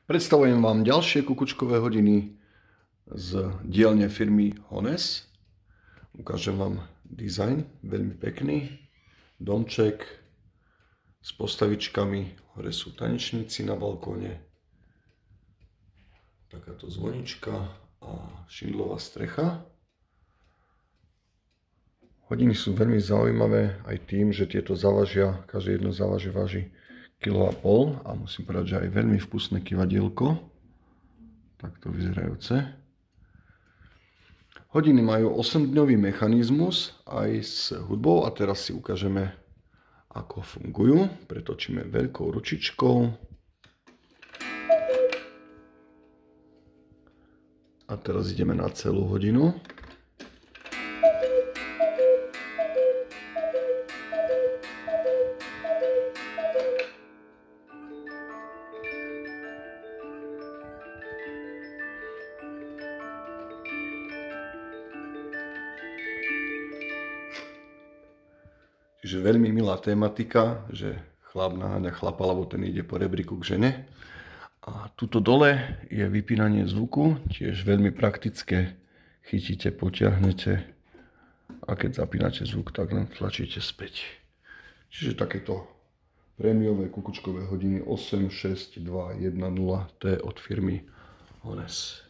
Predstavujem vám ďalšie kukučkové hodiny z dielne firmy Hones. Ukážem vám dizajn, veľmi pekný. Domček s postavičkami, hore sú tanečníci na balkóne. Takáto zvonička a šindlová strecha. Hodiny sú veľmi zaujímavé aj tým, že tieto závažia, každé jedno závažie váži 1,5 kg a musím povedať, že aj veľmi vkusné kivadielko. Takto vyzerajúce. Hodiny majú 8-dňový mechanizmus aj s hudbou a teraz si ukážeme, ako fungujú. Pretočíme veľkou ručičkou. A teraz ideme na celú hodinu. Čiže veľmi milá tematika, že chlap naháňa chlapa, lebo ten ide po rebríku k žene. A tuto dole je vypínanie zvuku, tiež veľmi praktické. Chytíte, potiahnete a keď zapínate zvuk, tak len tlačíte späť. Čiže takéto prémiové kukučkové hodiny 86210 T od firmy Hones.